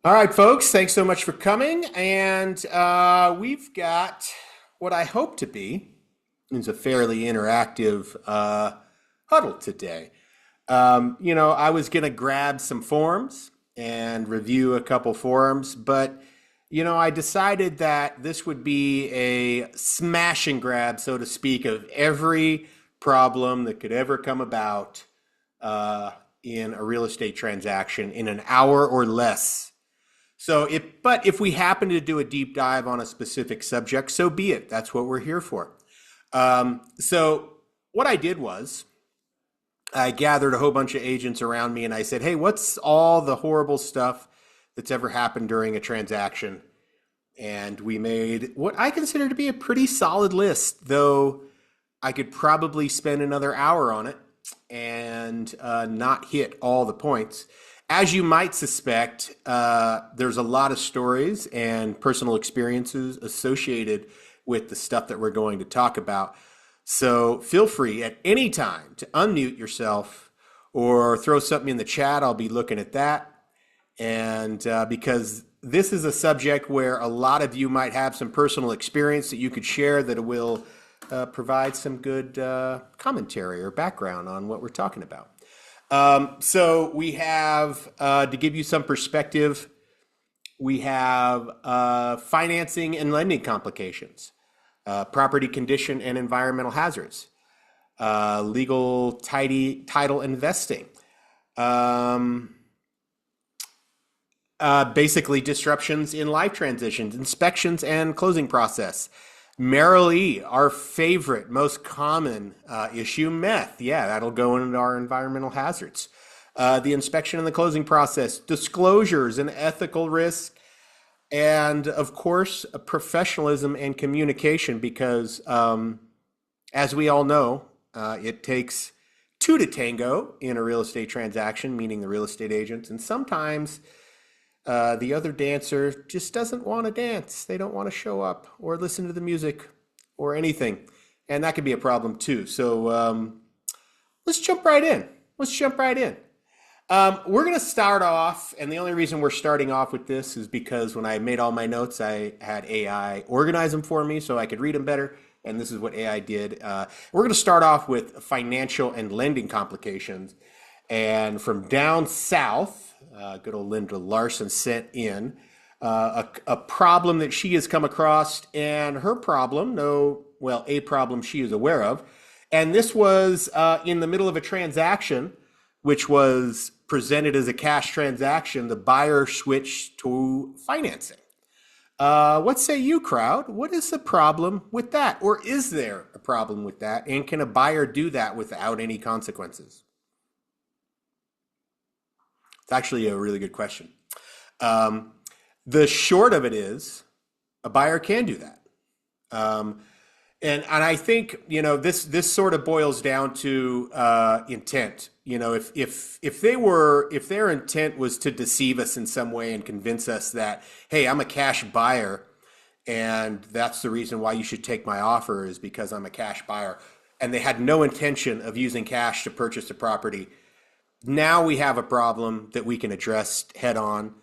All right, folks, thanks so much for coming. And we've got what I hope to be is a fairly interactive huddle today. I was going to grab some forums and review a couple forums, but I decided that this would be a smash and grab, so to speak, of every problem that could ever come about uh, in a real estate transaction in an hour or less. But if we happen to do a deep dive on a specific subject, so be it. That's what we're here for. So what I did was I gathered a whole bunch of agents around me and I said, hey, what's all the horrible stuff that's ever happened during a transaction? And we made what I consider to be a pretty solid list, though I could probably spend another hour on it and not hit all the points. As you might suspect, there's a lot of stories and personal experiences associated with the stuff that we're going to talk about. So feel free at any time to unmute yourself or throw something in the chat. I'll be looking at that. And because this is a subject where a lot of you might have some personal experience that you could share that will provide some good commentary or background on what we're talking about. So we have, to give you some perspective, we have financing and lending complications, property condition and environmental hazards, legal title investing, um, basically disruptions in life transitions, inspections and closing process. Merrily, our favorite, most common issue, meth. Yeah, that'll go into our environmental hazards. The inspection and the closing process, disclosures and ethical risk, and of course, professionalism and communication, because as we all know, it takes two to tango in a real estate transaction, meaning the real estate agents, and sometimes the other dancer just doesn't want to dance. They don't want to show up or listen to the music or anything. And that could be a problem too. So let's jump right in. Let's jump right in. We're going to start off, and the only reason we're starting off with this is because when I made all my notes, I had AI organize them for me so I could read them better. And this is what AI did. We're going to start off with financial and lending complications. And from down south, good old Linda Larson sent in a problem that she has come across, and her problem, a problem she is aware of. And this was in the middle of a transaction, which was presented as a cash transaction. The buyer switched to financing. What say you, crowd? What is the problem with that? Or is there a problem with that? And can a buyer do that without any consequences? It's actually a really good question. Um, the short of it is a buyer can do that. Um, and I think this sort of boils down to intent. If their intent was to deceive us in some way and convince us that, hey, I'm a cash buyer and that's the reason why you should take my offer is because I'm a cash buyer, and they had no intention of using cash to purchase the property, now we have a problem that we can address head on,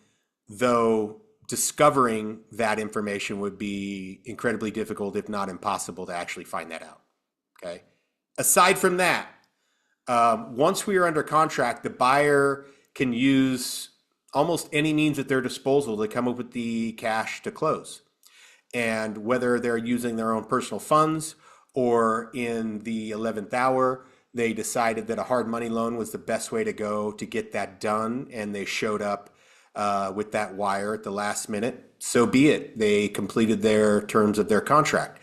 though discovering that information would be incredibly difficult, if not impossible, to actually find that out. Okay. Aside from that, once we are under contract, the buyer can use almost any means at their disposal to come up with the cash to close. And whether they're using their own personal funds or in the 11th hour, they decided that a hard money loan was the best way to go to get that done, and they showed up with that wire at the last minute. So be it. They completed their terms of their contract.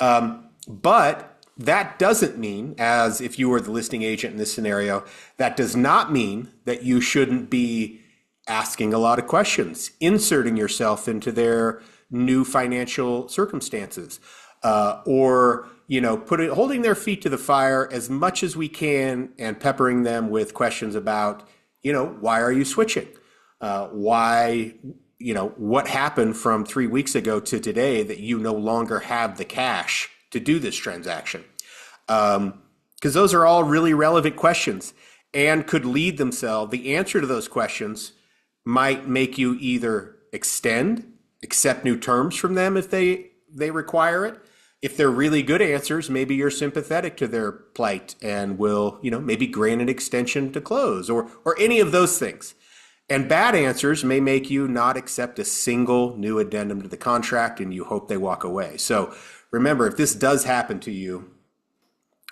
But that doesn't mean, as if you were the listing agent in this scenario, that does not mean that you shouldn't be asking a lot of questions, inserting yourself into their new financial circumstances, or holding their feet to the fire as much as we can and peppering them with questions about, why are you switching? Why, what happened from 3 weeks ago to today that you no longer have the cash to do this transaction? Because those are all really relevant questions and could lead themselves, the answer to those questions might make you either accept new terms from them if they require it. If they're really good answers, maybe you're sympathetic to their plight and will, maybe grant an extension to close or any of those things. And bad answers may make you not accept a single new addendum to the contract and you hope they walk away. So remember, if this does happen to you,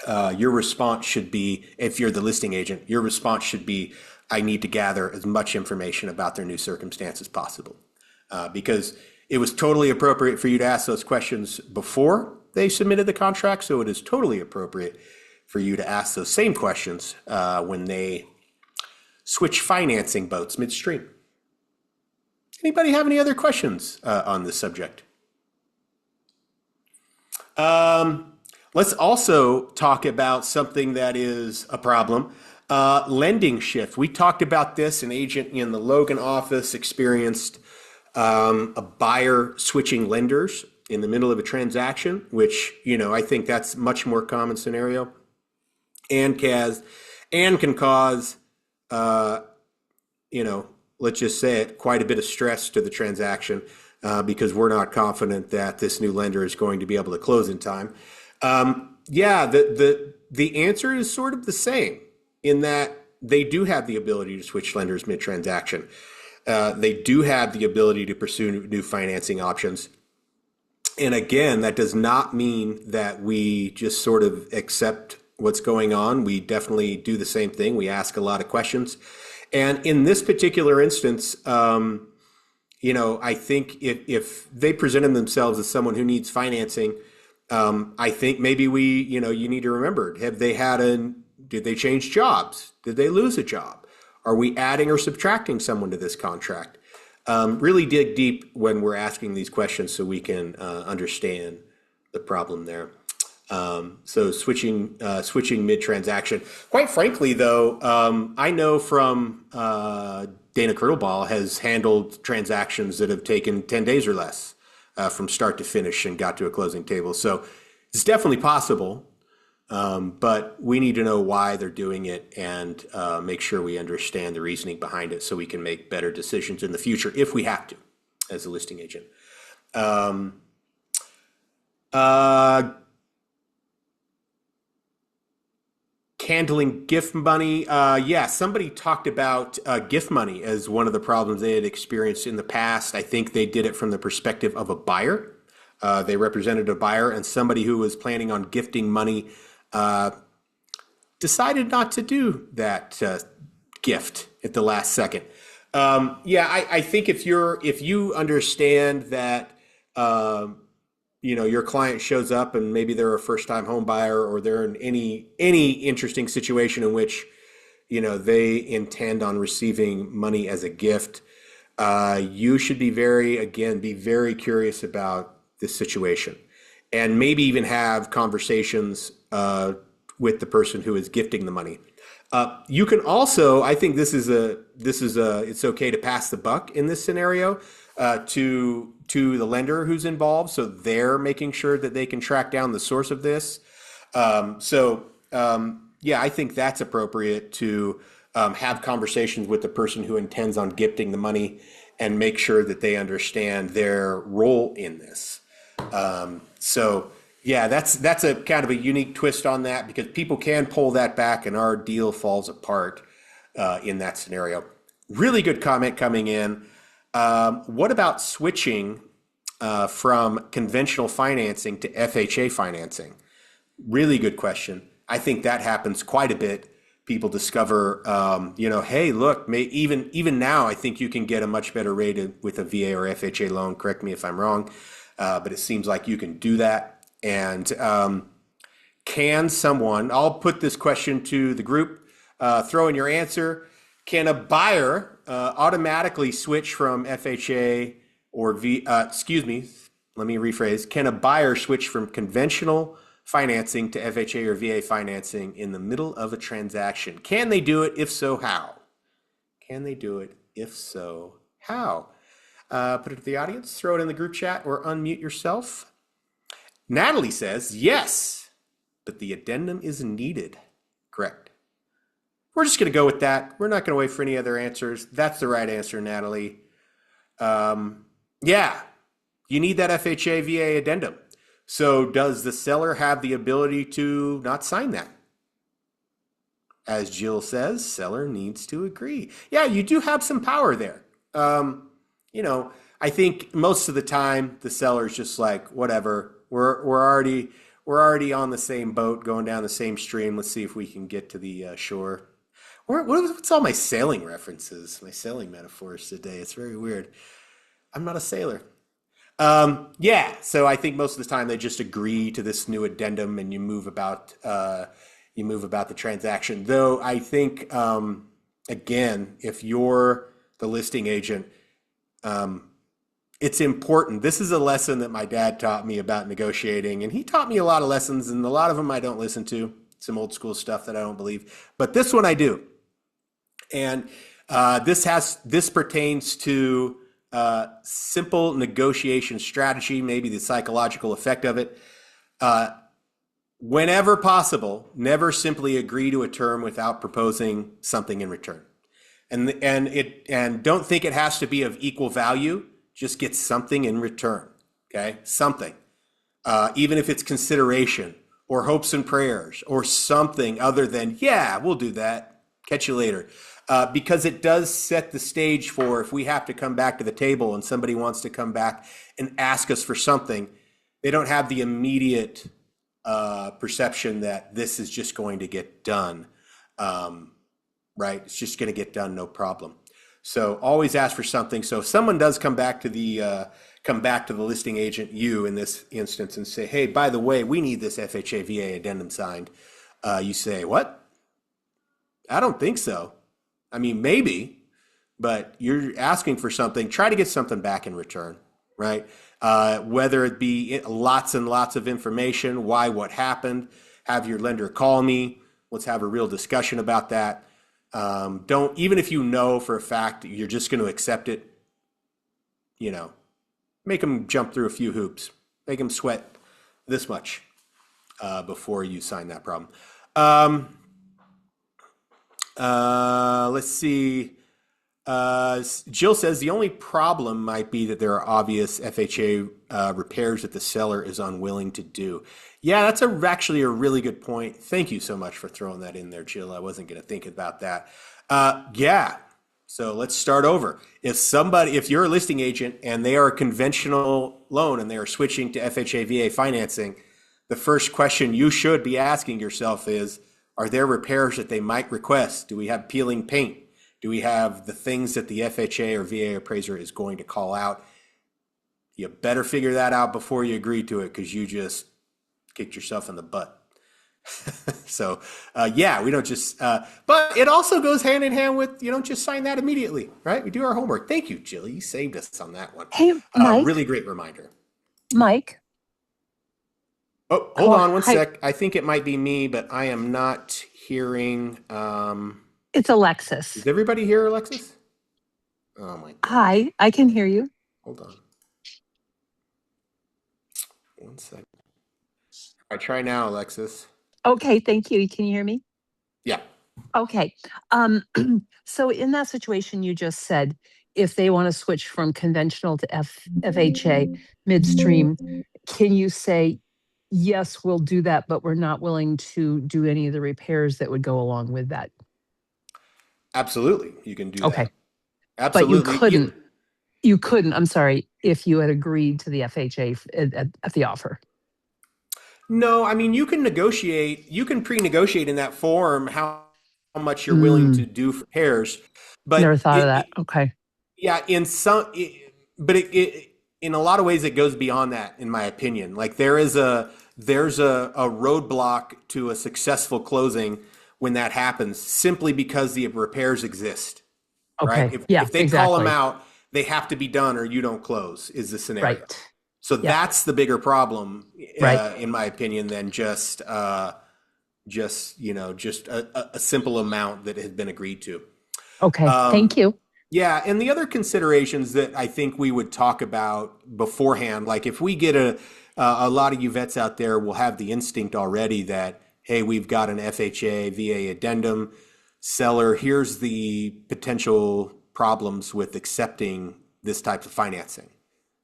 your response should be, if you're the listing agent, your response should be, I need to gather as much information about their new circumstance as possible. Because it was totally appropriate for you to ask those questions before they submitted the contract. So it is totally appropriate for you to ask those same questions when they switch financing boats midstream. Anybody have any other questions on this subject? Let's also talk about something that is a problem, lending shift. We talked about this. An agent in the Logan office experienced a buyer switching lenders in the middle of a transaction, which, I think that's much more common scenario and can cause, let's just say it, quite a bit of stress to the transaction because we're not confident that this new lender is going to be able to close in time. The answer is sort of the same in that they do have the ability to switch lenders mid-transaction. They do have the ability to pursue new financing options. And again, that does not mean that we just sort of accept what's going on. We definitely do the same thing. We ask a lot of questions. And in this particular instance, I think if they presented themselves as someone who needs financing, I think maybe you need to remember, did they change jobs? Did they lose a job? Are we adding or subtracting someone to this contract? Really dig deep when we're asking these questions so we can understand the problem there. So switching mid-transaction. Quite frankly, though, I know from Dana Kurtlball has handled transactions that have taken 10 days or less from start to finish and got to a closing table. So it's definitely possible. But we need to know why they're doing it and make sure we understand the reasoning behind it so we can make better decisions in the future if we have to as a listing agent. Handling gift money. Somebody talked about gift money as one of the problems they had experienced in the past. I think they did it from the perspective of a buyer. They represented a buyer, and somebody who was planning on gifting money decided not to do that gift at the last second. I think if you understand that your client shows up and maybe they're a first-time home buyer or they're in any interesting situation in which they intend on receiving money as a gift, you should be very curious about this situation. And maybe even have conversations with the person who is gifting the money. You can also, I think it's okay to pass the buck in this scenario to the lender who's involved, so they're making sure that they can track down the source of this. I think that's appropriate to have conversations with the person who intends on gifting the money and make sure that they understand their role in this. That's a kind of a unique twist on that because people can pull that back and our deal falls apart in that scenario. Really good comment coming in. What about switching from conventional financing to FHA financing? Really good question. I think that happens quite a bit. People discover, hey, look, even now, I think you can get a much better rate with a VA or FHA loan. Correct me if I'm wrong. But it seems like you can do that. And can someone, I'll put this question to the group, throw in your answer. Can a buyer automatically switch from FHA or let me rephrase. Can a buyer switch from conventional financing to FHA or VA financing in the middle of a transaction? Can they do it? If so, how? Can they do it? If so, how? Put it to the audience, throw it in the group chat, or unmute yourself. Natalie says, yes, but the addendum is needed. Correct. we're just going to go with that. We're not going to wait for any other answers. That's the right answer, Natalie. Yeah, you need that FHA VA addendum. So does the seller have the ability to not sign that? As Jill says, seller needs to agree. Yeah, you do have some power there. You know, I think most of the time the seller's just like, whatever. We're already on the same boat, going down the same stream. Let's see if we can get to the shore. What's all my sailing references, my sailing metaphors today? It's very weird. I'm not a sailor. Yeah, so I think most of the time they just agree to this new addendum, and you move about the transaction. Though I think again, if you're the listing agent, it's important. This is a lesson that my dad taught me about negotiating, and he taught me a lot of lessons, and a lot of them I don't listen to. Some old school stuff that I don't believe, but this one I do. And this pertains to simple negotiation strategy, maybe the psychological effect of it. Whenever possible, never simply agree to a term without proposing something in return. And don't think it has to be of equal value. Just get something in return. Okay, something, even if it's consideration or hopes and prayers or something other than, yeah, we'll do that. Catch you later. Because it does set the stage for if we have to come back to the table and somebody wants to come back and ask us for something, they don't have the immediate perception that this is just going to get done, right? It's just going to get done, no problem. So always ask for something. So if someone does come back to the listing agent, you in this instance, and say, hey, by the way, we need this FHA VA addendum signed. You say, what? I don't think so. I mean, maybe, but you're asking for something. Try to get something back in return, right? Whether it be lots and lots of information, why, what happened, have your lender call me. Let's have a real discussion about that. Don't, even if you know for a fact you're just going to accept it, make them jump through a few hoops, make them sweat this much before you sign that problem. Let's see. Jill says the only problem might be that there are obvious FHA repairs that the seller is unwilling to do. Yeah, that's actually a really good point. Thank you so much for throwing that in there, Jill. I wasn't going to think about that. Yeah. So let's start over. If you're a listing agent and they are a conventional loan and they are switching to FHA VA financing, the first question you should be asking yourself is, are there repairs that they might request? Do we have peeling paint? Do we have the things that the FHA or VA appraiser is going to call out? You better figure that out before you agree to it, because you just kicked yourself in the butt. So, yeah, we don't just, but it also goes hand in hand with, you don't just sign that immediately, right? We do our homework. Thank you, Jill. You saved us on that one. Hey, Mike. Really great reminder. Mike. Oh, hold on one sec. I think it might be me, but I am not hearing. It's Alexis. Does everybody hear Alexis? Oh my God. Hi, I can hear you. Hold on. One sec. I try now, Alexis. Okay, thank you. Can you hear me? Yeah. Okay. So in that situation you just said, if they want to switch from conventional to FHA midstream, can you say, yes, we'll do that, but we're not willing to do any of the repairs that would go along with that? Absolutely, you can do okay. that. Absolutely. But you couldn't, I'm sorry, if you had agreed to the FHA at the offer. No, I mean, you can negotiate, you can pre-negotiate in that form how much you're willing to do for repairs. But never thought of that. Okay. Yeah, in a lot of ways it goes beyond that, in my opinion. Like there's a roadblock to a successful closing when that happens, simply because the repairs exist. Okay. Right? If they exactly. call them out, they have to be done or you don't close, is the scenario. Right. So that's the bigger problem, in my opinion, than just a simple amount that has been agreed to. Okay, thank you. Yeah, and the other considerations that I think we would talk about beforehand, like if we get a lot of you vets out there will have the instinct already that, hey, we've got an FHA, VA addendum. seller, here's the potential problems with accepting this type of financing,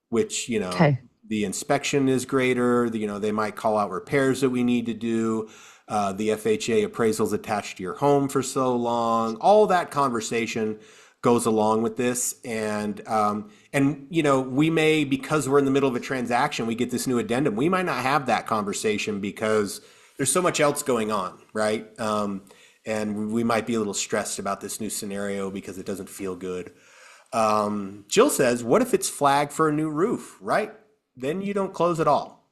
which, Okay. the inspection is greater, they might call out repairs that we need to do. The FHA appraisals attached to your home for so long, all that conversation goes along with this. And we may, because we're in the middle of a transaction, we get this new addendum. We might not have that conversation because there's so much else going on, right? And we might be a little stressed about this new scenario because it doesn't feel good. Jill says, what if it's flagged for a new roof, right? Then you don't close at all.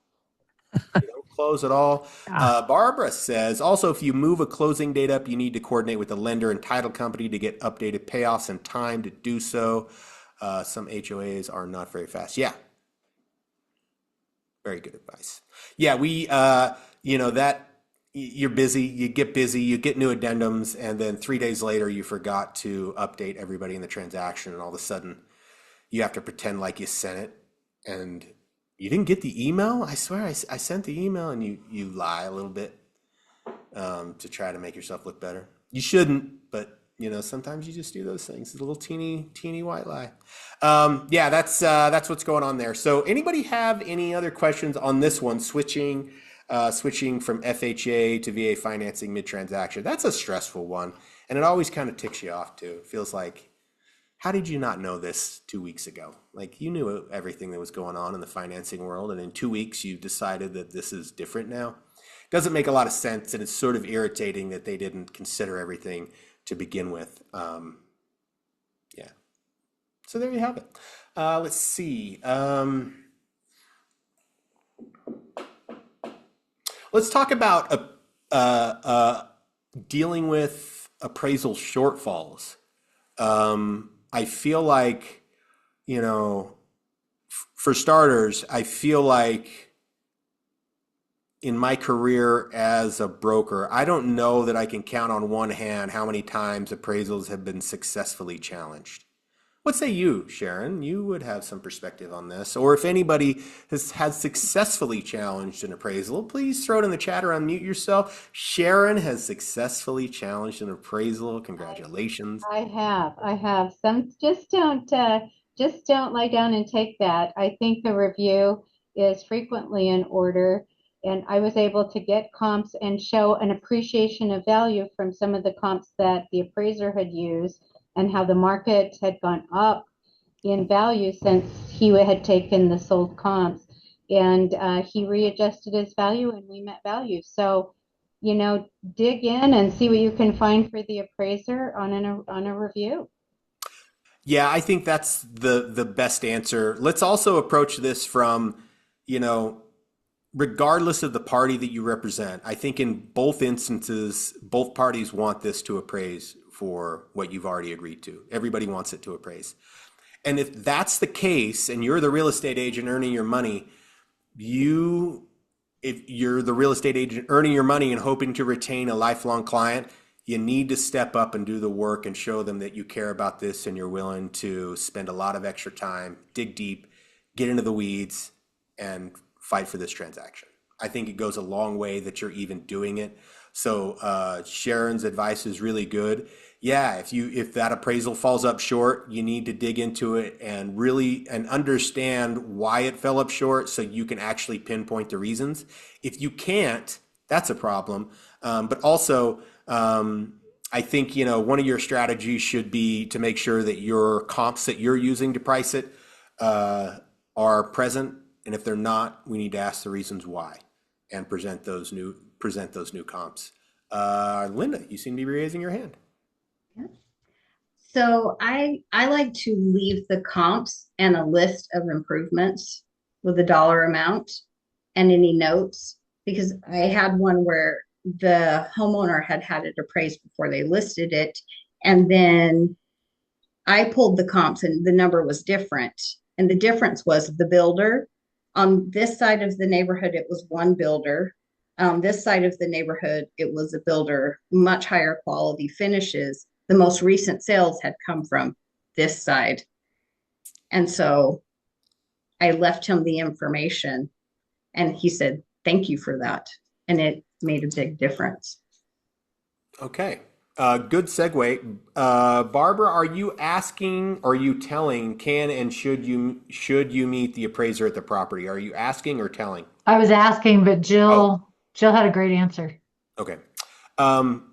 You don't close at all. Ah, Barbara says, also, if you move a closing date up, you need to coordinate with the lender and title company to get updated payoffs and time to do so. Some HOAs are not very fast. Yeah, very good advice. Yeah, that you're busy, you get busy, you get new addendums, and then 3 days later, you forgot to update everybody in the transaction, and all of a sudden, you have to pretend like you sent it, and you didn't get the email. I swear I sent the email, and you lie a little bit to try to make yourself look better. You shouldn't, but sometimes you just do those things. It's a little teeny white lie. Yeah, that's what's going on there. So anybody have any other questions on this one? Switching from FHA to VA financing mid-transaction. That's a stressful one, and it always kind of ticks you off too. It feels like, how did you not know this 2 weeks ago? Like, you knew everything that was going on in the financing world, and in 2 weeks you decided that this is different now. Doesn't make a lot of sense, and it's sort of irritating that they didn't consider everything to begin with. Yeah. So there you have it. Let's see. Let's talk about dealing with appraisal shortfalls. I feel like, for starters, I feel like in my career as a broker, I don't know that I can count on one hand how many times appraisals have been successfully challenged. What say you, Sharon? You would have some perspective on this. Or if anybody has successfully challenged an appraisal, please throw it in the chat or unmute yourself. Sharon has successfully challenged an appraisal. Congratulations. I have. Some just don't lie down and take that. I think the review is frequently in order, and I was able to get comps and show an appreciation of value from some of the comps that the appraiser had used and how the market had gone up in value since he had taken the sold comps, and he readjusted his value and we met value. So, dig in and see what you can find for the appraiser on a review. Yeah, I think that's the best answer. Let's also approach this from, you know, regardless of the party that you represent. I think in both instances, both parties want this to appraise for what you've already agreed to. Everybody wants it to appraise. And if that's the case, and you're the real estate agent earning your money, you, if you're the real estate agent earning your money and hoping to retain a lifelong client, you need to step up and do the work and show them that you care about this and you're willing to spend a lot of extra time, dig deep, get into the weeds, and fight for this transaction. I think it goes a long way that you're even doing it. So Sharon's advice is really good. Yeah, if that appraisal falls up short, you need to dig into it and really understand why it fell up short so you can actually pinpoint the reasons. If you can't, that's a problem. But also, I think, one of your strategies should be to make sure that your comps that you're using to price it are present. And if they're not, we need to ask the reasons why and present those new comps. Linda, you seem to be raising your hand. Yeah. So I like to leave the comps and a list of improvements with a dollar amount and any notes, because I had one where the homeowner had it appraised before they listed it, and then I pulled the comps and the number was different. And the difference was the builder. On this side of the neighborhood, it was one builder. On this side of the neighborhood, it was a builder, much higher quality finishes. The most recent sales had come from this side. And so I left him the information and he said, thank you for that. And it made a big difference. Okay. Good segue. Barbara, are you asking, are you telling, can and should you meet the appraiser at the property? Are you asking or telling? I was asking, but Oh, Jill had a great answer. okay.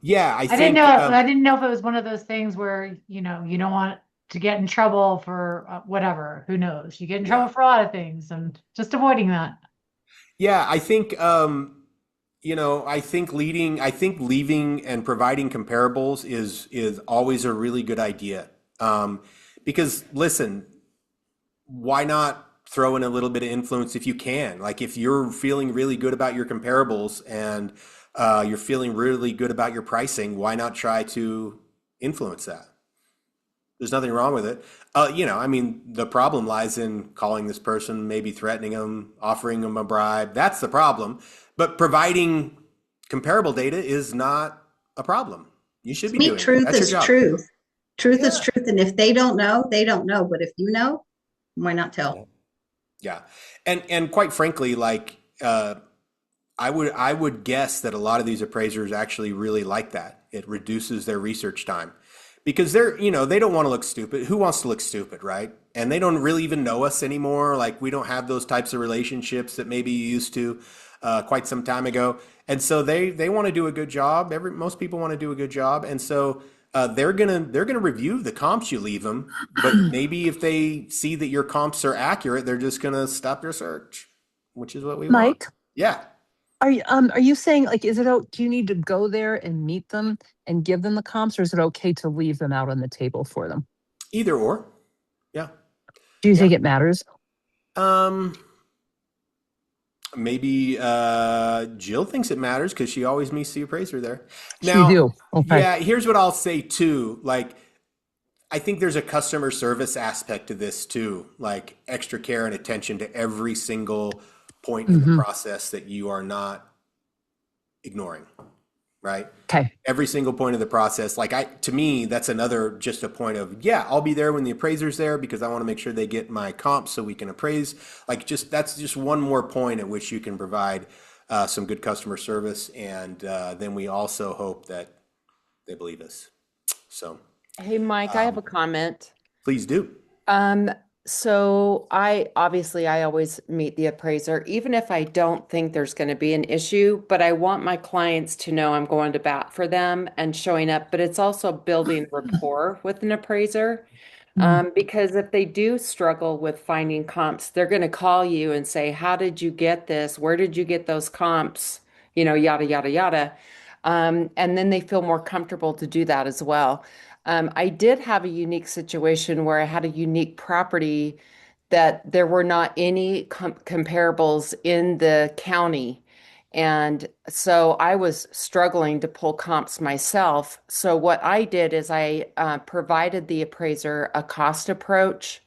Yeah, I I didn't think know. I didn't know if it was one of those things where, you don't want to get in trouble for whatever. Who knows? You get in yeah. trouble for a lot of things, and just avoiding that. Yeah, I think I think leaving and providing comparables is always a really good idea. Because listen, why not throw in a little bit of influence if you can? Like if you're feeling really good about your comparables and you're feeling really good about your pricing, why not try to influence that? There's nothing wrong with it. I mean, the problem lies in calling this person, maybe threatening them, offering them a bribe. That's the problem. But providing comparable data is not a problem. You should To be me, doing it. truth That's your is job. truth. Truth is Yeah. truth. And if they don't know, they don't know. But if you know, why not Yeah. tell? Yeah. And quite frankly, like I would guess that a lot of these appraisers actually really like that. It reduces their research time because they don't want to look stupid. Who wants to look stupid, right? And they don't really even know us anymore. Like we don't have those types of relationships that maybe you used to quite some time ago. And so they want to do a good job. Most people want to do a good job, and so they're gonna review the comps you leave them. But maybe if they see that your comps are accurate, they're just gonna stop your search, which is what we want. Mike, Yeah. are you saying like, do you need to go there and meet them and give them the comps, or is it okay to leave them out on the table for them? Either or. Yeah. Do you Yeah. think it matters? Um, maybe Jill thinks it matters because she always meets the appraiser there. You Now, do. Okay. yeah, here's what I'll say too. Like, I think there's a customer service aspect to this too, like extra care and attention to every single point in the Hmm. process that you are not ignoring, right? Okay. Every single point of the process. To me, that's another just a point of, yeah, I'll be there when the appraiser's there because I want to make sure they get my comps so we can appraise. That's just one more point at which you can provide some good customer service. And then we also hope that they believe us. So Hey, Mike, I have a comment. please do. So I always meet the appraiser, even if I don't think there's going to be an issue, but I want my clients to know I'm going to bat for them and showing up. But it's also building rapport with an appraiser. Because if they do struggle with finding comps, they're going to call you and say, how did you get this? Where did you get those comps? Yada, yada, yada. And then they feel more comfortable to do that as well. I did have a unique situation where I had a unique property that there were not any comparables in the county. And so I was struggling to pull comps myself. So what I did is I provided the appraiser a cost approach,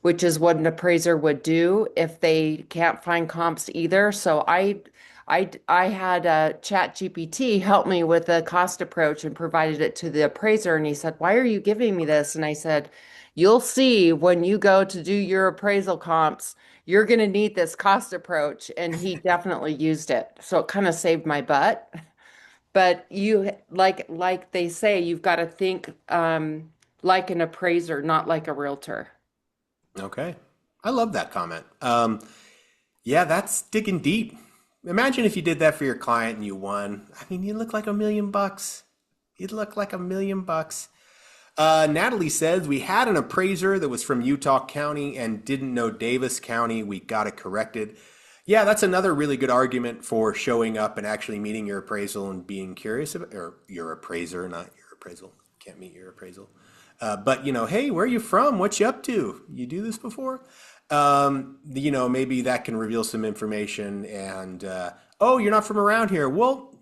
which is what an appraiser would do if they can't find comps either. So I had Chat GPT help me with the cost approach and provided it to the appraiser. And he said, "Why are you giving me this?" And I said, "You'll see when you go to do your appraisal comps, you're going to need this cost approach." And he definitely used it. So it kind of saved my butt. But like they say, you've got to think like an appraiser, not like a realtor. Okay. I love that comment. Yeah, that's digging deep. Imagine if you did that for your client and you won. I mean, you look like $1 million. You'd look like $1 million. Natalie says we had an appraiser that was from Utah County and didn't know Davis County. We got it corrected. Yeah, that's another really good argument for showing up and actually meeting your appraisal and being curious about, or your appraiser, not your appraisal. Can't meet your appraisal. But hey, where are you from? What you up to? You do this before? Maybe that can reveal some information. And oh, you're not from around here. Well,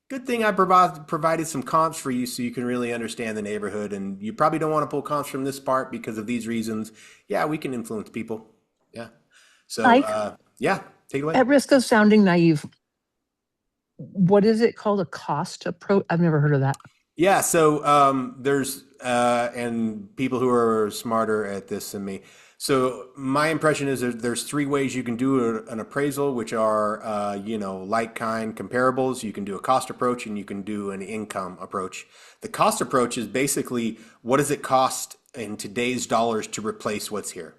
good thing I provided some comps for you so you can really understand the neighborhood. And you probably don't want to pull comps from this part because of these reasons. Yeah, we can influence people. Yeah. So Mike, yeah, take it away. at risk of sounding naive, what is it called? A cost approach? I've never heard of that. Yeah, so there's and people who are smarter at this than me. So my impression is there's three ways you can do an appraisal, which are like kind comparables. You can do a cost approach and you can do an income approach. The cost approach is basically what does it cost in today's dollars to replace what's here?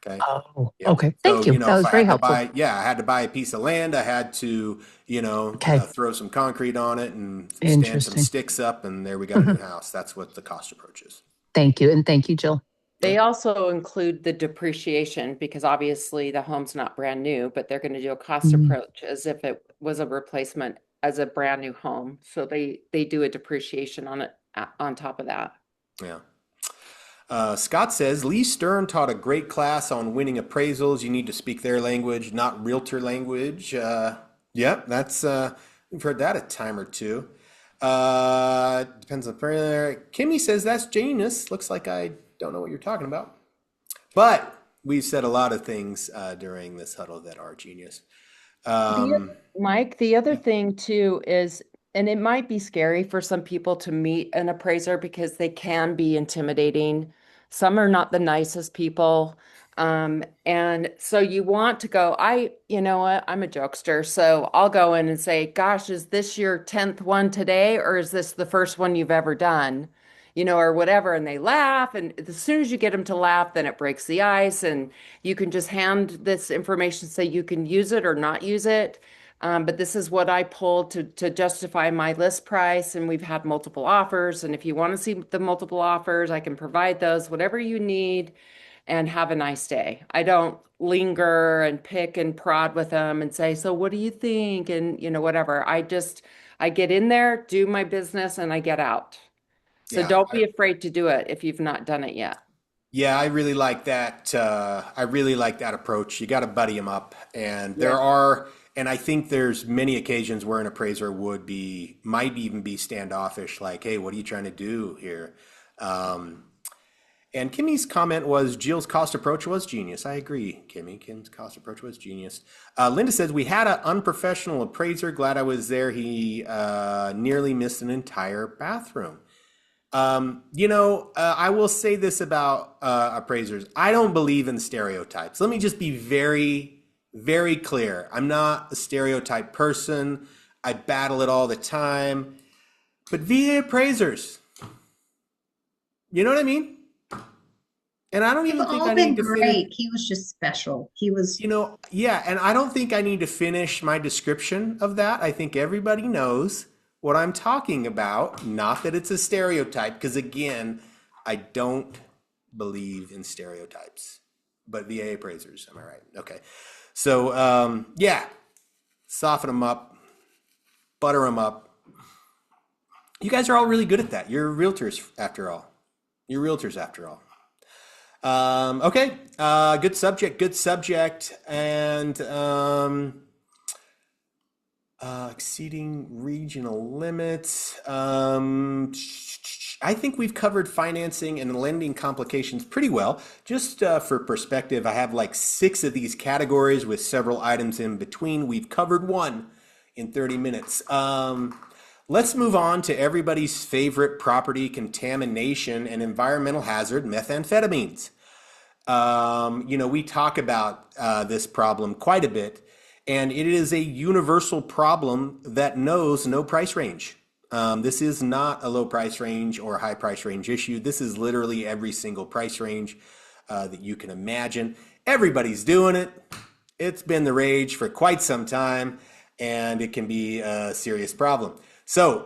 Okay. Oh, Yeah. okay. So, Thank you. That if was I very had to helpful. buy, yeah, I had to buy a piece of land, I had to, Okay. throw some concrete on it and stand some Interesting. sticks up, and there we got a new house. That's what the cost approach is. Thank you. And thank you, Jill. They also include the depreciation because obviously the home's not brand new, but they're going to do a cost Mm. approach as if it was a replacement as a brand new home. So they do a depreciation on it on top of that. Yeah. Scott says Lee Stern taught a great class on winning appraisals. You need to speak their language, not realtor language. Yeah, that's we've heard that a time or two. Depends on Kimmy says that's genius. Looks like I don't know what you're talking about, but we've said a lot of things during this huddle that are genius. Mike, the other thing too is, and it might be scary for some people to meet an appraiser because they can be intimidating. Some are not the nicest people. And so you want to go, you know what, I'm a jokester. So I'll go in and say, gosh, is this your 10th one today? Or is this the first one you've ever done? Or whatever. And they laugh. And as soon as you get them to laugh, then it breaks the ice. And you can just hand this information, say you can use it or not use it. But this is what I pulled to justify my list price. And we've had multiple offers. And if you want to see the multiple offers, I can provide those, whatever you need, and have a nice day. I don't linger and pick and prod with them and say, so what do you think? And, whatever. I get in there, do my business, and I get out. So Yeah, don't be afraid to do it if you've not done it yet. Yeah, I really like that. I really like that approach. You got to buddy them up, and and I think there's many occasions where an appraiser might even be standoffish, like, "Hey, what are you trying to do here?" And Kimmy's comment was Jill's cost approach was genius. I agree, Kimmy. Kim's cost approach was genius. Linda says we had an unprofessional appraiser. Glad I was there. He nearly missed an entire bathroom. I will say this about appraisers. I don't believe in stereotypes. Let me just be very, very clear. I'm not a stereotype person. I battle it all the time. But VA appraisers, you know what I mean? And I don't They've even think all I been need to great. finish. He was just special. He was, Yeah, and I don't think I need to finish my description of that. I think everybody knows what I'm talking about. Not that it's a stereotype, because again, I don't believe in stereotypes. But VA appraisers, am I right? Okay. So, yeah, soften them up, butter them up. You guys are all really good at that. You're realtors after all. You're realtors after all. Okay, good subject, and exceeding regional limits. I think we've covered financing and lending complications pretty well. Just for perspective, I have like 6 of these categories with several items in between. We've covered one in 30 minutes. Let's move on to everybody's favorite property contamination and environmental hazard, methamphetamines. We talk about this problem quite a bit, and it is a universal problem that knows no price range. This is not a low price range or a high price range issue. This is literally every single price range that you can imagine. Everybody's doing it. It's been the rage for quite some time, and it can be a serious problem. So,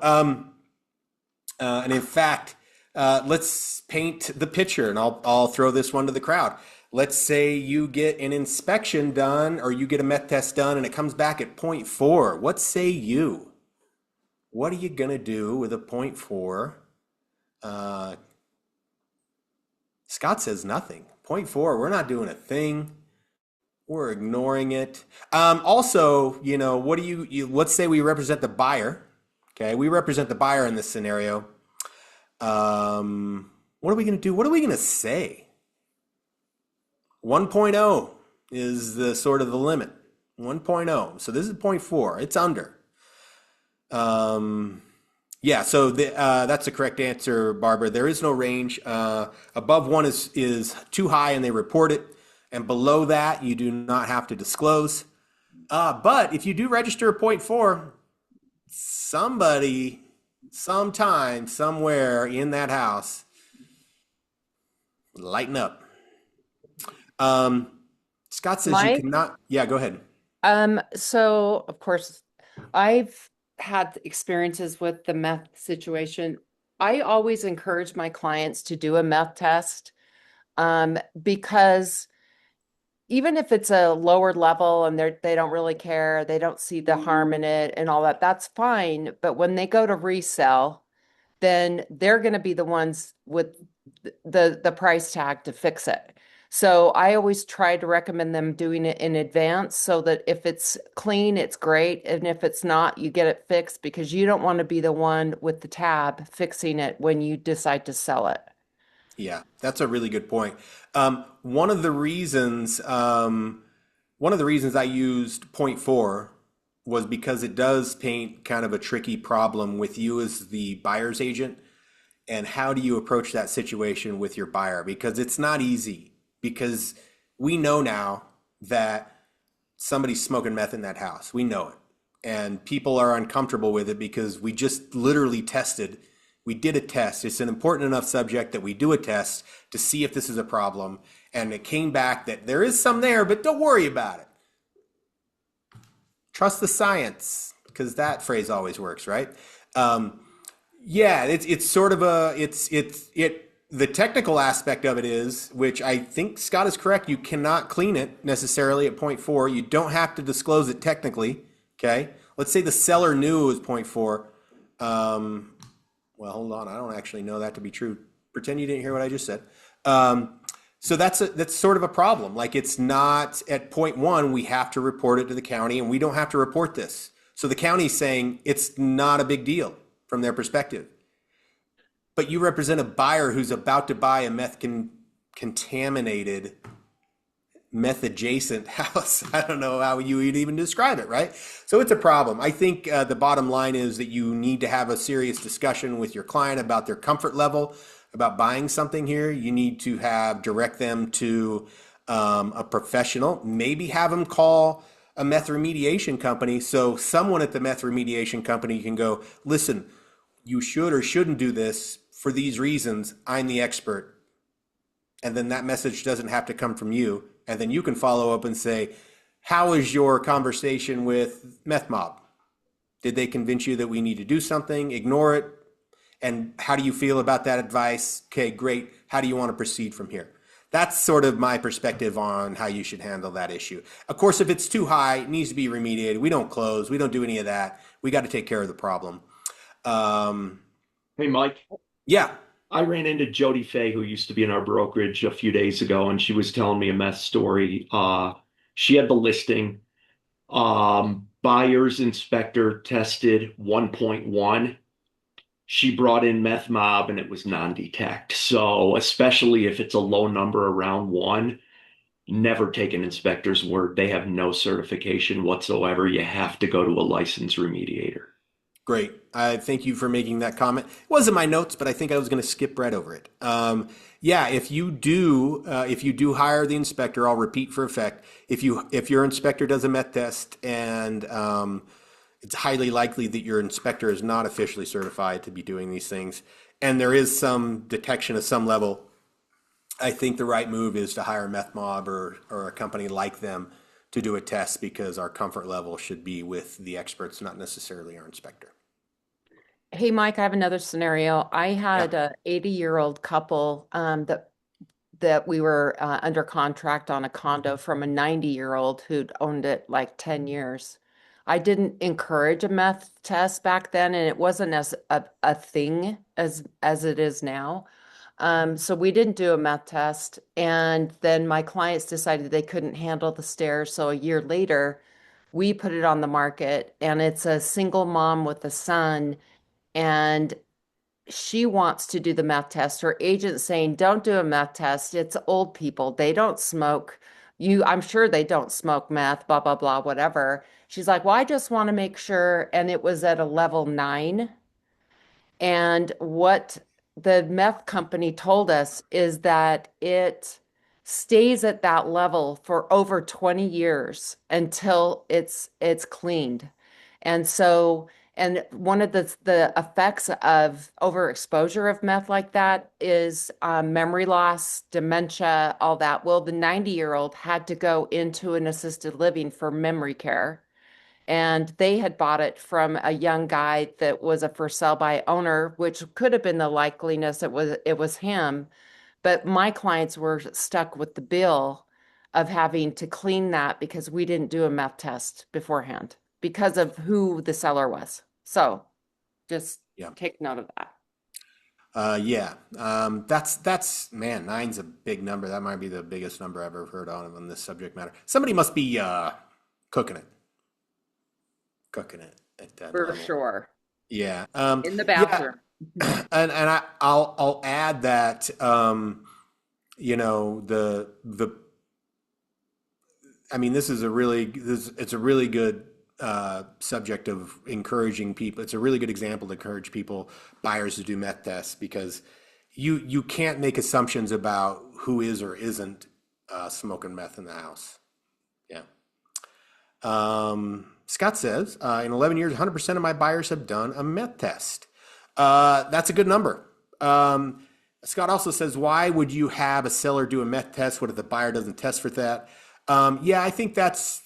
and in fact, let's paint the picture, and I'll throw this one to the crowd. Let's say you get an inspection done, or you get a meth test done, and it comes back at 0.4. What say you? What are you gonna do with a 0.4? Scott says nothing. 0.4. We're not doing a thing. We're ignoring it. Also, what do you? Let's say we represent the buyer. Okay, we represent the buyer in this scenario. What are we going to do? What are we going to say? 1.0 is the sort of the limit. 1.0. So this is 0.4. It's under. Yeah, so that's the correct answer, Barbara. There is no range. Above one is too high and they report it, and below that you do not have to disclose. But if you do register a point four, somebody, sometime, somewhere in that house, lighten up. Um, Scott says you Mike? cannot. Yeah, go ahead. So of course, I've had experiences with the meth situation. I always encourage my clients to do a meth test, because even if it's a lower level and they don't really care, they don't see the harm in it and all that, that's fine. But when they go to resell, then they're going to be the ones with the price tag to fix it. So I always try to recommend them doing it in advance so that if it's clean, it's great. And if it's not, you get it fixed because you don't want to be the one with the tab fixing it when you decide to sell it. Yeah, that's a really good point. One of the reasons, I used point four was because it does paint kind of a tricky problem with you as the buyer's agent. And how do you approach that situation with your buyer? Because it's not easy. Because we know now that somebody's smoking meth in that house. We know it. And people are uncomfortable with it because we just literally tested. We did a test. It's an important enough subject that we do a test to see if this is a problem. And it came back that there is some there, but don't worry about it. Trust the science, because that phrase always works, right? Yeah, it's sort of the technical aspect of it is, which I think Scott is correct. You cannot clean it necessarily at point four. You don't have to disclose it technically. Okay. Let's say the seller knew it was point four. Well, hold on. I don't actually know that to be true. Pretend you didn't hear what I just said. So that's sort of a problem. Like it's not at point one, we have to report it to the county and we don't have to report this. So the county's saying it's not a big deal from their perspective. But you represent a buyer who's about to buy a contaminated meth adjacent house. I don't know how you would even describe it, right? So it's a problem. I think the bottom line is that you need to have a serious discussion with your client about their comfort level about buying something here. You need to direct them to a professional, maybe have them call a meth remediation company. So someone at the meth remediation company can go, listen, you should or shouldn't do this for these reasons. I'm the expert. And then that message doesn't have to come from you. And then you can follow up and say, how is your conversation with Meth Mob? Did they convince you that we need to do something? Ignore it. And how do you feel about that advice? Okay, great. How do you want to proceed from here? That's sort of my perspective on how you should handle that issue. Of course, if it's too high, it needs to be remediated. We don't close. We don't do any of that. We got to take care of the problem. Hey, Mike. Yeah. I ran into Jody Fay, who used to be in our brokerage a few days ago, and she was telling me a mess story. She had the listing. Buyer's inspector tested 1.1. She brought in meth mob and it was non-detect. So especially if it's a low number around one, never take an inspector's word. They have no certification whatsoever. You have to go to a licensed remediator. Great. I thank you for making that comment. It wasn't my notes, but I think I was going to skip right over it. Yeah, if you do hire the inspector, I'll repeat for effect. If your inspector does a meth test and it's highly likely that your inspector is not officially certified to be doing these things, and there is some detection at some level, I think the right move is to hire Meth Mob or a company like them to do a test, because our comfort level should be with the experts, not necessarily our inspector. Hey, Mike, I have another scenario. I had Yeah. a 80-year-old couple that we were under contract on a condo from a 90-year-old who'd owned it like 10 years. I didn't encourage a meth test back then, and it wasn't as a thing as it is now. So we didn't do a meth test, and then my clients decided they couldn't handle the stairs. So a year later, we put it on the market, and it's a single mom with a son, and she wants to do the meth test. Her agent's saying, don't do a meth test. It's old people. They don't smoke. I'm sure they don't smoke meth, blah, blah, blah, whatever. She's like, well, I just want to make sure. And it was at a level 9. And what the meth company told us is that it stays at that level for over 20 years until it's cleaned. And so, and one of the effects of overexposure of meth like that is memory loss, dementia, all that. Well, the 90-year-old had to go into an assisted living for memory care, and they had bought it from a young guy that was a for sale by owner, which could have been the likeliness it was him. But my clients were stuck with the bill of having to clean that because we didn't do a meth test beforehand because of who the seller was. So just Yeah. take note of that. Yeah. That's man, nine's a big number. That might be the biggest number I've ever heard on this subject matter. Somebody must be cooking it. Cooking it at that For level. sure. Yeah. In the Yeah. bathroom. And I'll add that you know, the I mean, it's a really good subject of encouraging people. It's a really good example to encourage buyers to do meth tests, because you can't make assumptions about who is or isn't smoking meth in the house. Yeah. Scott says, in 11 years, 100% of my buyers have done a meth test. That's a good number. Scott also says, why would you have a seller do a meth test? What if the buyer doesn't test for that? Yeah, I think that's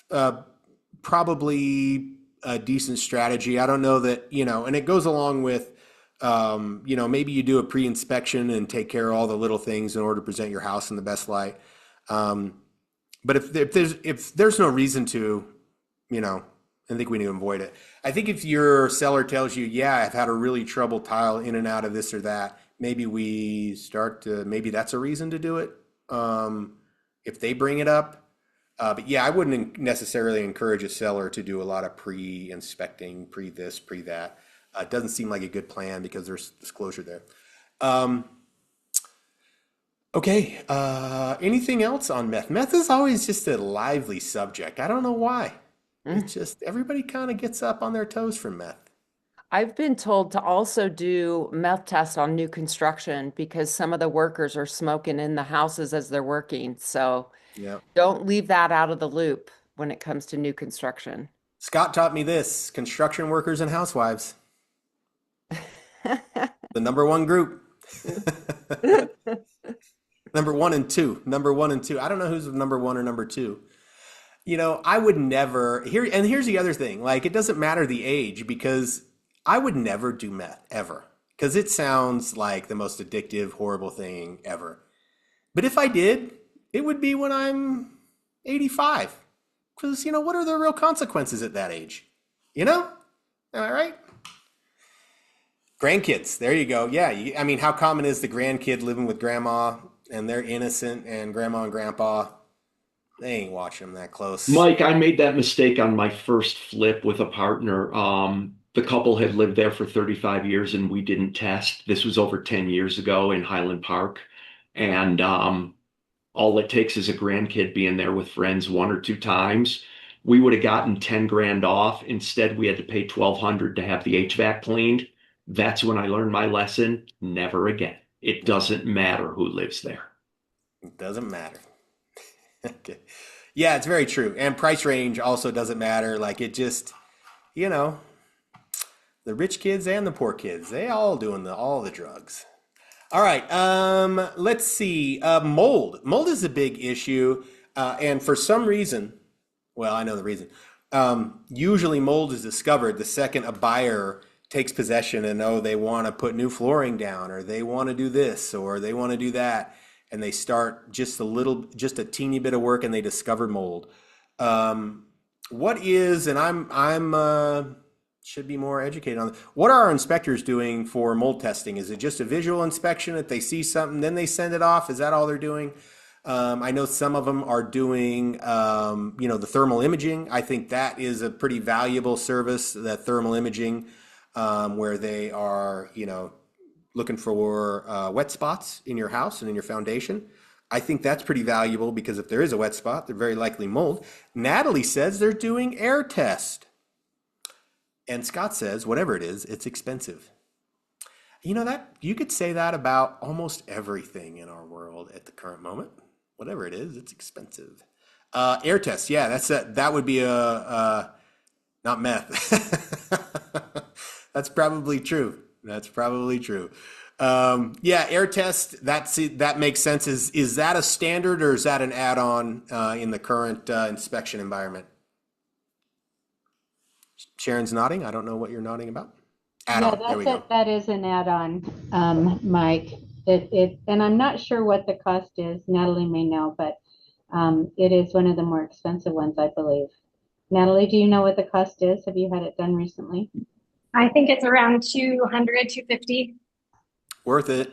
probably a decent strategy. I don't know that, you know, and it goes along with, you know, maybe you do a pre-inspection and take care of all the little things in order to present your house in the best light. But if there's no reason to, you know, I think we need to avoid it. I think if your seller tells you, yeah, I've had a really troubled tile in and out of this or that, maybe maybe that's a reason to do it. If they bring it up. But yeah, I wouldn't necessarily encourage a seller to do a lot of pre-inspecting, pre-this, pre-that. It doesn't seem like a good plan because there's disclosure there. Okay, anything else on meth? Meth is always just a lively subject. I don't know why. It's just everybody kind of gets up on their toes from meth. I've been told to also do meth tests on new construction because some of the workers are smoking in the houses as they're working. So Yeah. don't leave that out of the loop when it comes to new construction. Scott taught me this: construction workers and housewives. The number one group. Number one and two. I don't know who's number one or number two. You know, I would never here's the other thing. Like, it doesn't matter the age, because I would never do meth ever, because it sounds like the most addictive, horrible thing ever. But if I did, it would be when I'm 85, because, you know, what are the real consequences at that age? You know, am I right? Grandkids, there you go. Yeah, I mean, how common is the grandkid living with grandma and they're innocent, and grandma and grandpa, they ain't watching them that close. Mike, I made that mistake on my first flip with a partner. The couple had lived there for 35 years and we didn't test. This was over 10 years ago in Highland Park. And all it takes is a grandkid being there with friends one or two times. We would have gotten 10 grand off. Instead, we had to pay 1,200 to have the HVAC cleaned. That's when I learned my lesson. Never again. It doesn't matter who lives there. It doesn't matter. Okay. Yeah, it's very true. And price range also doesn't matter. Like, it just, you know, the rich kids and the poor kids, they all doing all the drugs. All right. Let's see. Mold. Mold is a big issue. And for some reason, well, I know the reason. Usually mold is discovered the second a buyer takes possession and, oh, they want to put new flooring down, or they want to do this, or they want to do that. And they start just a teeny bit of work, and they discover mold. What is, and I'm should be more educated on, what are our inspectors doing for mold testing? Is it just a visual inspection? If they see something, then they send it off? Is that all they're doing? I know some of them are doing, you know, the thermal imaging. I think that is a pretty valuable service, that thermal imaging, where they are, you know, looking for wet spots in your house and in your foundation. I think that's pretty valuable, because if there is a wet spot, they're very likely mold. Natalie says they're doing air test. And Scott says, whatever it is, it's expensive. You know that you could say that about almost everything in our world at the current moment. Whatever it is, it's expensive. Air test, yeah, that would be not meth. That's probably true. That's probably true. Yeah, air test. That makes sense. Is that a standard or is that an add-on in the current inspection environment? Sharon's nodding. I don't know what you're nodding about. Yeah, Add-on. There we go. that is an add-on, Mike. And I'm not sure what the cost is. Natalie may know, but it is one of the more expensive ones, I believe. Natalie, do you know what the cost is? Have you had it done recently? I think it's around 200, 250. Worth it.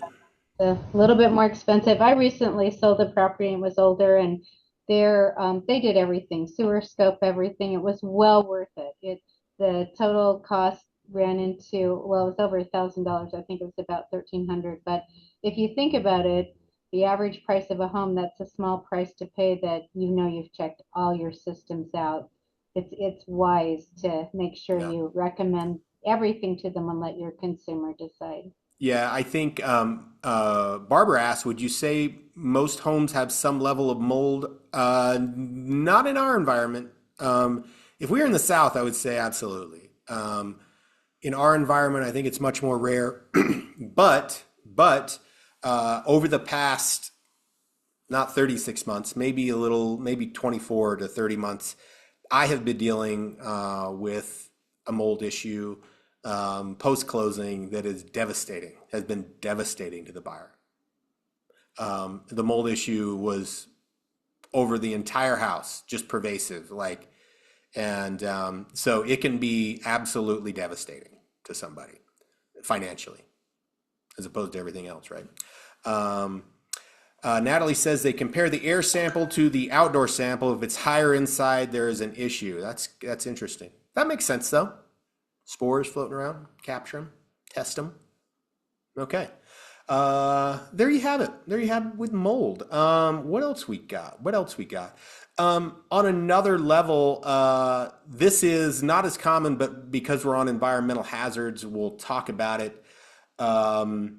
A little bit more expensive. I recently sold a property and was older, and they did everything, sewer scope, everything. It was well worth it. The total cost ran into, well, it was over $1,000. I think it was about 1,300. But if you think about it, the average price of a home, that's a small price to pay that you've checked all your systems out. It's wise to make sure you recommend everything to them and let your consumer decide. Yeah, I think Barbara asked, would you say most homes have some level of mold? Not in our environment. If we were in the South, I would say absolutely. In our environment, I think it's much more rare. but over the past, not 36 months, maybe 24 to 30 months, I have been dealing with a mold issue post-closing that has been devastating to the buyer. The mold issue was over the entire house, just pervasive, so it can be absolutely devastating to somebody financially, as opposed to everything else, right? Natalie says they compare the air sample to the outdoor sample. If it's higher inside, there is an issue. That's interesting. That makes sense, though. Spores floating around, capture them, test them. Okay. There you have it. There you have it with mold. What else we got? On another level, this is not as common, but because we're on environmental hazards, we'll talk about it. The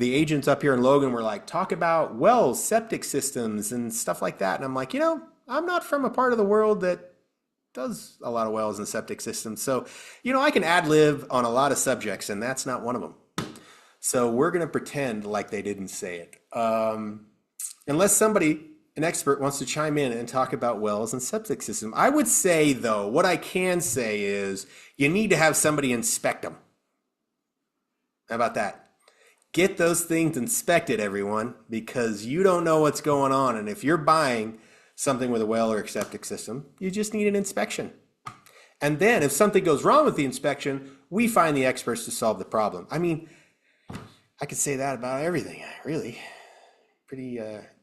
agents up here in Logan were like, talk about wells, septic systems and stuff like that. And I'm like, I'm not from a part of the world that does a lot of wells and septic systems. So, I can ad lib on a lot of subjects and that's not one of them. So we're going to pretend like they didn't say it. Unless somebody, an expert, wants to chime in and talk about wells and septic system. I would say, though, what I can say is you need to have somebody inspect them. How about that? Get those things inspected, everyone, because you don't know what's going on. And if you're buying something with a well or a septic system, you just need an inspection. And then if something goes wrong with the inspection, we find the experts to solve the problem. I mean, I could say that about everything, really. Pretty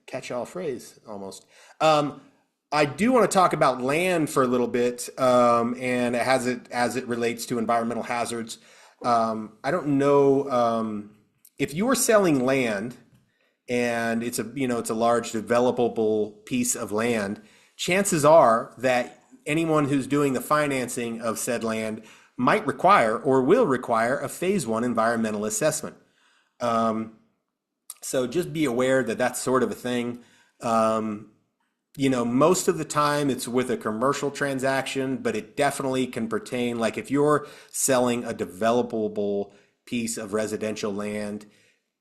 catch-all phrase, almost. I do want to talk about land for a little bit, and as it relates to environmental hazards. I don't know if you are selling land and it's a large developable piece of land, chances are that anyone who's doing the financing of said land might require or will require a phase 1 environmental assessment. So just be aware that that's sort of a thing. Most of the time it's with a commercial transaction, but it definitely can pertain, like if you're selling a developable piece of residential land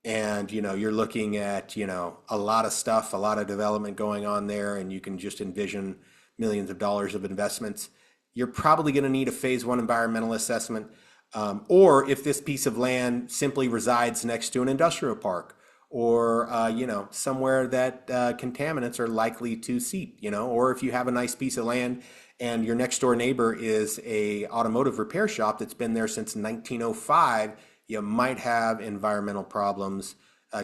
and, you're looking at, a lot of stuff, a lot of development going on there, and you can just envision millions of dollars of investments, you're probably going to need a phase 1 environmental assessment. Or if this piece of land simply resides next to an industrial park, or somewhere that contaminants are likely to seep, or if you have a nice piece of land and your next door neighbor is a automotive repair shop that's been there since 1905, you might have environmental problems.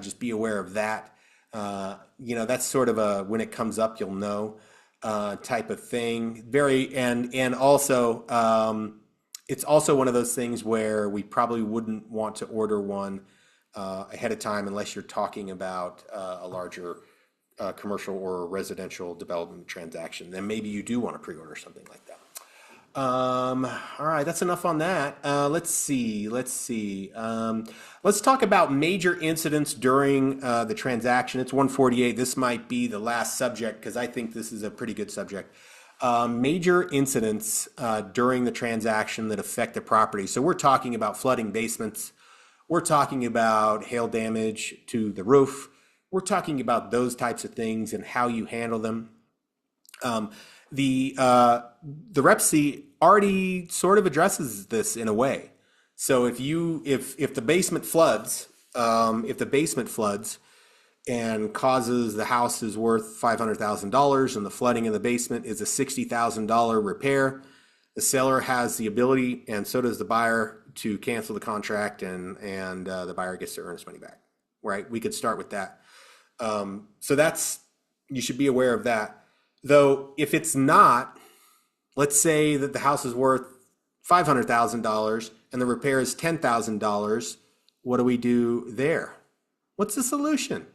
Just be aware of that. That's sort of a when it comes up you'll know type of thing. And also it's also one of those things where we probably wouldn't want to order one ahead of time unless you're talking about a larger commercial or residential development transaction. Then maybe you do want to pre-order something like that. All right, that's enough on that. Let's see. Let's talk about major incidents during the transaction. It's 148. This might be the last subject because I think this is a pretty good subject. Major incidents during the transaction that affect the property. So we're talking about flooding basements. We're talking about hail damage to the roof. We're talking about those types of things and how you handle them. The rep C already sort of addresses this in a way. So if the basement floods, and causes the house is worth $500,000 and the flooding in the basement is a $60,000 repair, the seller has the ability, and so does the buyer, to cancel the contract, and the buyer gets to earn his money back. Right? We could start with that. So that's, you should be aware of that. Though if it's not, let's say that the house is worth $500,000 and the repair is $10,000, what do we do there? What's the solution?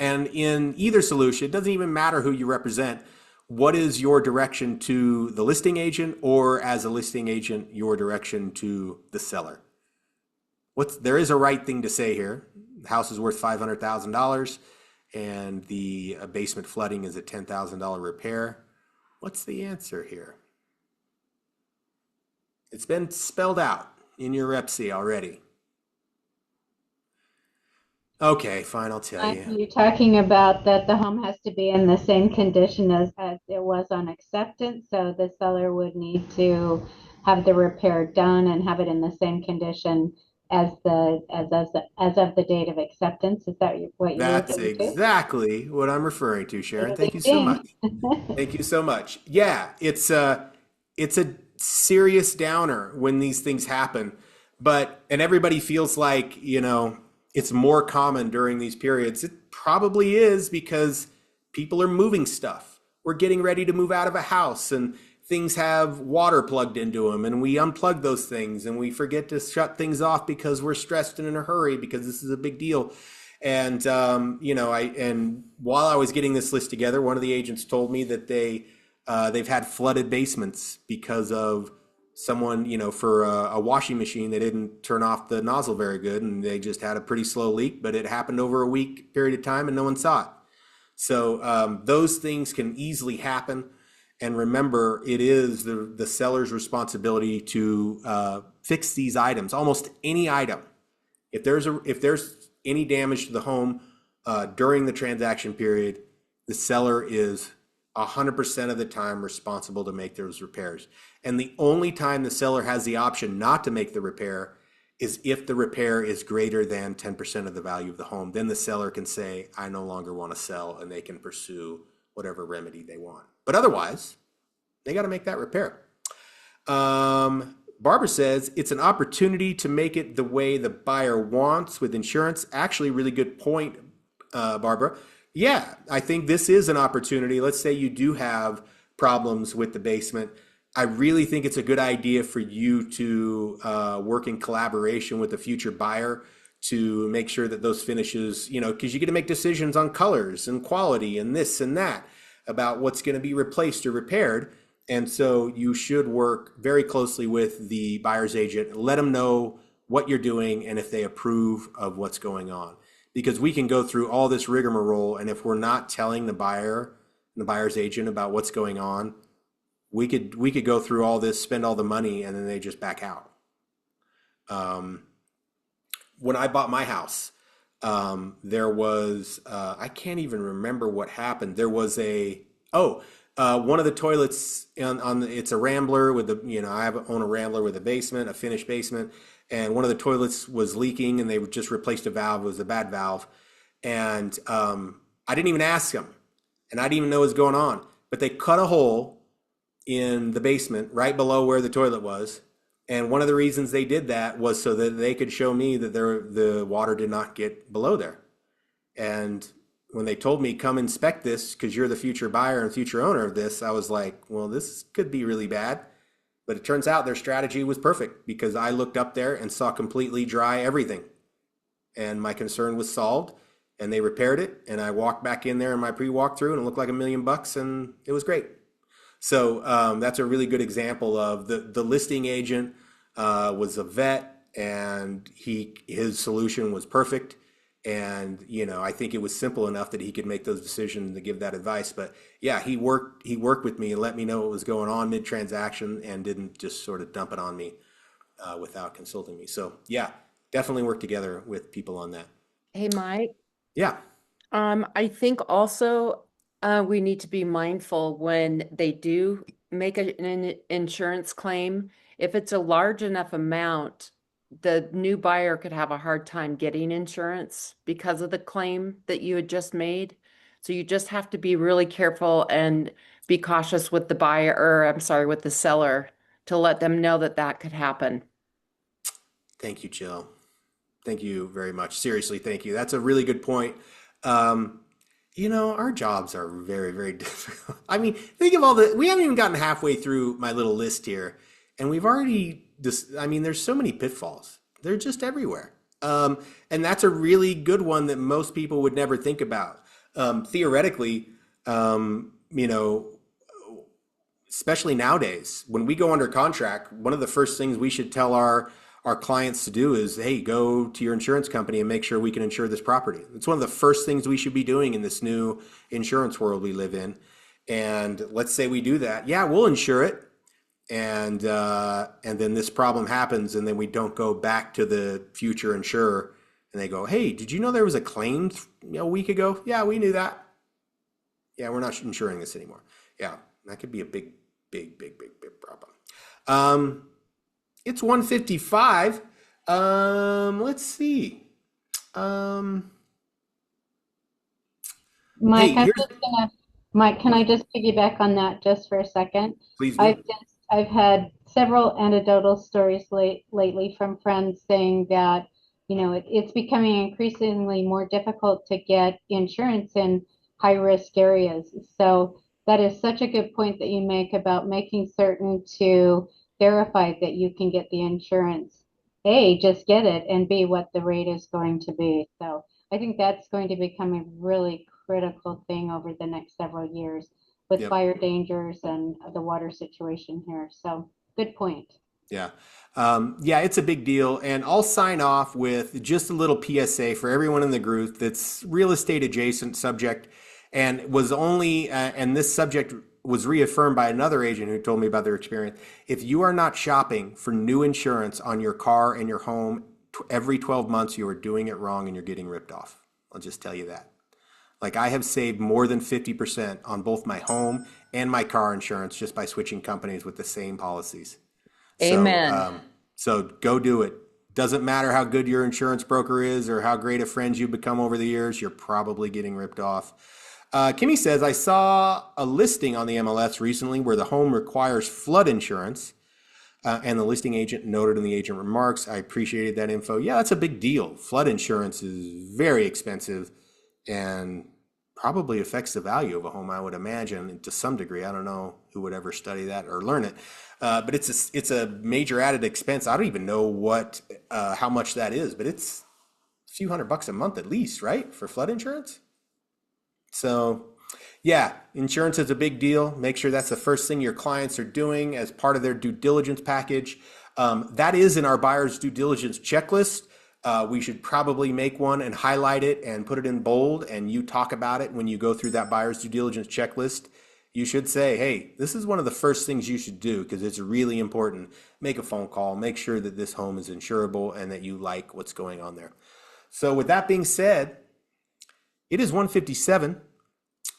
And in either solution, it doesn't even matter who you represent. What is your direction to the listing agent, or as a listing agent, your direction to the seller? There is a right thing to say here. The house is worth $500,000 and the basement flooding is a $10,000 repair. What's the answer here? It's been spelled out in your Rep C already. Okay, fine, I'll tell you. You're talking about that the home has to be in the same condition as it was on acceptance, so the seller would need to have the repair done and have it in the same condition as of the date of acceptance. Is that what you're That's referring to? exactly what I'm referring to, Sharon. Thank you so much. Thank you so much. Yeah, it's a serious downer when these things happen, and everybody feels like, it's more common during these periods. It probably is because people are moving stuff. We're getting ready to move out of a house and things have water plugged into them, and we unplug those things and we forget to shut things off because we're stressed and in a hurry because this is a big deal. And, while I was getting this list together, one of the agents told me that they've had flooded basements because of someone, for a washing machine, they didn't turn off the nozzle very good and they just had a pretty slow leak, but it happened over a week period of time and no one saw it. So those things can easily happen. And remember, it is the seller's responsibility to fix these items, almost any item. If there's any damage to the home during the transaction period, the seller is 100% of the time responsible to make those repairs. And the only time the seller has the option not to make the repair is if the repair is greater than 10% of the value of the home. Then the seller can say, I no longer want to sell, and they can pursue whatever remedy they want. But otherwise, they got to make that repair. Barbara says, it's an opportunity to make it the way the buyer wants with insurance. Actually, really good point, Barbara. Yeah, I think this is an opportunity. Let's say you do have problems with the basement. I really think it's a good idea for you to work in collaboration with the future buyer to make sure that those finishes, because you get to make decisions on colors and quality and this and that about what's going to be replaced or repaired. And so you should work very closely with the buyer's agent, let them know what you're doing and if they approve of what's going on. Because we can go through all this rigmarole, and if we're not telling the buyer and the buyer's agent about what's going on, we could go through all this, spend all the money, and then they just back out. When I bought my house, there was I can't even remember what happened. There was one of the toilets it's a Rambler with I own a Rambler with a basement, a finished basement. And one of the toilets was leaking and they just replaced a valve. It was a bad valve. And I didn't even ask them. And I didn't even know what was going on. But they cut a hole in the basement right below where the toilet was. And one of the reasons they did that was so that they could show me that the water did not get below there. And when they told me, come inspect this because you're the future buyer and future owner of this, I was like, well, this could be really bad. But it turns out their strategy was perfect because I looked up there and saw completely dry everything. And my concern was solved and they repaired it. And I walked back in there in my pre-walkthrough and it looked like $1 million and it was great. So that's a really good example of the listing agent was a vet, and his solution was perfect. And I think it was simple enough that he could make those decisions to give that advice. But yeah, he worked with me and let me know what was going on mid transaction and didn't just sort of dump it on me without consulting me. So yeah, definitely work together with people on that. Hey, Mike. Yeah. I think also we need to be mindful when they do make an insurance claim. If it's a large enough amount, the new buyer could have a hard time getting insurance because of the claim that you had just made. So you just have to be really careful and be cautious with the buyer, or I'm sorry, with the seller, to let them know that that could happen. Thank you, Jill. Thank you very much. Seriously, thank you. That's a really good point. Um, our jobs are very, very difficult. I mean, think of we haven't even gotten halfway through my little list here, and we've already I mean, there's so many pitfalls. They're just everywhere. And that's a really good one that most people would never think about. Theoretically, you know, especially nowadays, when we go under contract, one of the first things we should tell our clients to do is, hey, go to your insurance company and make sure we can insure this property. It's one of the first things we should be doing in this new insurance world we live in. And let's say we do that. Yeah, we'll insure it. And then this problem happens, and then we don't go back to the future insurer and they go, hey, did you know there was a claim a week ago? Yeah, we knew that. Yeah, we're not insuring this anymore. Yeah, that could be a big problem. It's 1:55. Let's see. Mike, Hey, Mike, can I just piggyback on that just for a second? please do. I've had several anecdotal stories lately from friends saying that, it's becoming increasingly more difficult to get insurance in high risk areas. So that is such a good point that you make about making certain to verify that you can get the insurance. A, just get it, and B, what the rate is going to be. So I think that's going to become a really critical thing over the next several years with fire dangers and the water situation here. So good point. Yeah. Yeah, it's a big deal. And I'll sign off with just a little PSA for everyone in the group that's real estate adjacent subject and and this subject was reaffirmed by another agent who told me about their experience. If you are not shopping for new insurance on your car and your home every 12 months, you are doing it wrong and you're getting ripped off. I'll just tell you that. Like, I have saved more than 50% on both my home and my car insurance just by switching companies with the same policies. Amen. So go do it. Doesn't matter how good your insurance broker is or how great of friends you've become over the years, you're probably getting ripped off. Kimmy says, I saw a listing on the MLS recently where the home requires flood insurance. And the listing agent noted in the agent remarks, I appreciated that info. Yeah, that's a big deal. Flood insurance is very expensive and probably affects the value of a home, I would imagine, to some degree. I don't know who would ever study that or learn it. But it's a major added expense. I don't even know how much that is, but it's a few $100 a month at least, right? For flood insurance. So yeah, insurance is a big deal. Make sure that's the first thing your clients are doing as part of their due diligence package. That is in our buyer's due diligence checklist. We should probably make one and highlight it and put it in bold, and you talk about it when you go through that buyer's due diligence checklist. You should say, hey, this is one of the first things you should do because it's really important. Make a phone call, make sure that this home is insurable and that you like what's going on there. So with that being said, it is 1:57.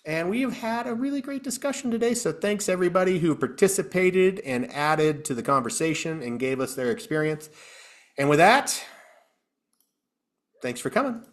And we have had a really great discussion today. So thanks everybody who participated and added to the conversation and gave us their experience. And with that, thanks for coming.